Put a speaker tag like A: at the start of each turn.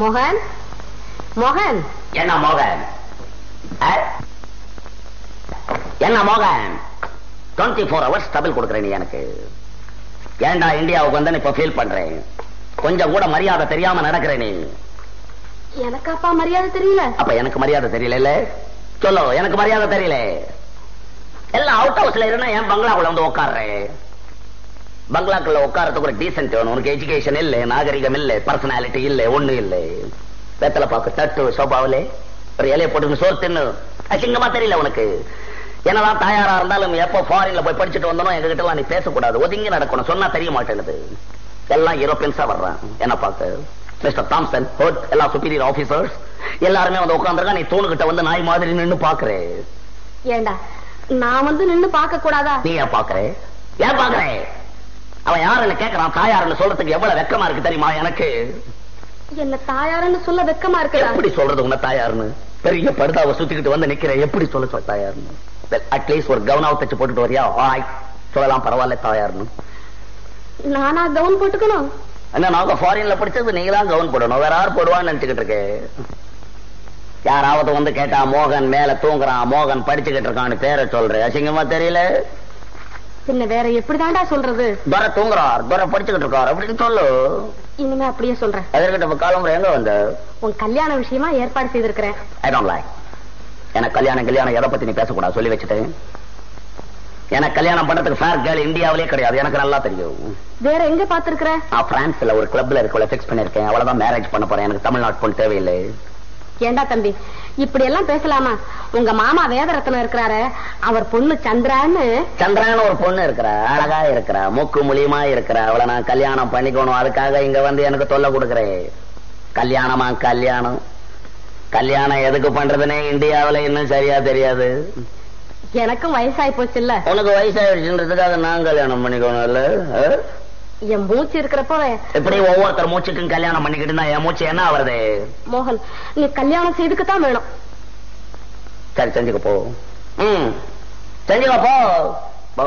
A: மோகன், மோகன்.
B: என்ன மோகன்? என்ன மோகன்? 24 hours டபுள் கொடுக்குறேன் நீ எனக்கு. ஏண்டா இந்தியாவுக்கு வந்து இப்ப ஃபீல் பண்றேன். கொஞ்சம் கூட மரியாதை தெரியாம நடக்கிறேன் நீ.
A: எனக்கு அப்பா மரியாதை தெரியல.
B: அப்ப எனக்கு மரியாதை தெரியல. சொல்லு, எனக்கு மரியாதை தெரியல. எல்லாம் அவுட் ஹவுஸ்ல இருந்தா என் பங்களாக்குள்ள வந்து உட்கார்றேன். பங்களாக்குள்ள உட்காரத்துக்கு ஒரு டீசென்ட் வேணும். உனக்கு எஜுகேஷன் இல்ல, நாகரிகம் இல்ல, பர்சனாலிட்டி இல்ல, ஒண்ணு இல்ல. வெத்தலை பாக்கு தட்டு சோபாவிலே ஒரு இலையை போட்டு சோறு தின்னு அசிங்கமா தெரியல உனக்கு. என்னதான் தாயாரா இருந்தாலும் எப்ப ஃபாரின்ல போய் படிச்சுட்டு வந்தோம் எங்க கிட்ட எல்லாம் நீ பேசக்கூடாது, ஒதுங்கி நடக்கணும். சொன்னா தெரிய மாட்டேங்குது. எல்லாம் யூரோப்பியன்ஸா வர்றான். என்ன பார்க்க மிஸ்டர் தாம்சன், எல்லாம் சுப்பீரியர் ஆபீசர்ஸ் எல்லாருமே வந்து உட்காந்துருக்கா. நீ தூணுகிட்ட வந்து நாய் மாதிரி நின்னு பாக்குறே.
A: ஏண்டா நான் வந்து நின்னு பார்க்க கூடாதா?
B: நீ ஏன் பாக்குறே? ஏன் பாக்குறே? அவன் யாருன்னு கேட்கறான். தாயாருன்னு சொல்றதுக்கு எவ்வளவு வெக்கமா இருக்கு தெரியுமா எனக்கு?
A: என்ன தாயாருன்னு சொல்ல வெக்கமா இருக்கு.
B: எப்படி சொல்றது உன்ன தாயாருன்னு? பெரிய படுதாவை சுத்திக்கிட்டு வந்து நிக்கிறேன். எப்படி சொல்ல தாயாருன்னு? அட்லீஸ்ட் ஒரு கவுனாவை தச்சு போட்டுட்டு வரியா? சொல்லலாம், பரவாயில்ல தாயாருன்னு.
A: நானா கவுன் போட்டுக்கணும்?
B: என்ன நாங்க ஃபாரின்ல படிச்சது நீங்களாம் கவுன் போடணும், வேற யார் போடுவான்னு நினைச்சுக்கிட்டு இருக்கு. யாராவது வந்து கேட்டா மோகன் மேல தூங்குறான், மோகன் படிச்சுக்கிட்டு இருக்கான்னு பேரை சொல்ற. அசிங்கமா தெரியல?
A: பின்ன வேற எப்படிதான்டா சொல்றது?
B: துரை தூங்குறார், துரை படிச்சுக்கிட்டு இருக்கார் அப்படின்னு சொல்லு.
A: இனிமே அப்படியே சொல்றேன்.
B: எதிர்கிட்ட காலம்புற எங்க வந்து
A: உன் கல்யாண விஷயமா ஏற்பாடு செய்திருக்கிறேன்.
B: I don't like. எனக்கு கல்யாணம் எதை பத்தி நீ பேசக்கூடாது சொல்லி வச்சுட்டு. எனக்கு கல்யாணம் பண்றதுக்கு ஃபேர் கேர்ள் இந்தியாவிலே கிடையாது, எனக்கு நல்லா தெரியும்.
A: வேற எங்க பாத்துருக்கிற?
B: நான் பிரான்ஸ்ல ஒரு கிளப்ல இருக்கவளை பிக்ஸ் பண்ணிருக்கேன். அவ்வளவுதான் மேரேஜ் பண்ண போறேன். எனக்கு தமிழ்நாட்டு பொண்ணு தேவையில்லை.
A: ஏண்டா தம்பி இப்படி எல்லாம் பேசலாமா? உங்க மாமா வேதரத்னம் இருக்கிறாரு, அவர் பொண்ணு சந்திரான்னு
B: ஒரு பொண்ணு இருக்கிறா, அழகா இருக்கிறா, மூக்கு மூலியமா இருக்கிறா. அவளை நான் கல்யாணம் பண்ணிக்கணும். அதுக்காக இங்க வந்து எனக்கு தொல்லை கொடுக்குறேன். கல்யாணமா கல்யாணம்? கல்யாணம் எதுக்கு பண்றதுன்னே இந்தியாவில இன்னும் சரியா தெரியாது.
A: எனக்கும் வயசாயி போச்சு இல்ல?
B: உனக்கு வயசாயிடுச்சுன்றதுக்காக நான் கல்யாணம் பண்ணிக்கணும் இல்ல?
A: என் மூச்சு இருக்கிறப்ப
B: எப்படி ஒவ்வொருத்தர் மூச்சுக்கும் கல்யாணம் பண்ணிக்கிட்டு என் மூச்சு என்ன ஆவறது?
A: மோகன், நீ கல்யாணம் செய்துக்குத்தான் வேணும்.
B: சரி செஞ்சுக்க போ. செஞ்சுக்க போ.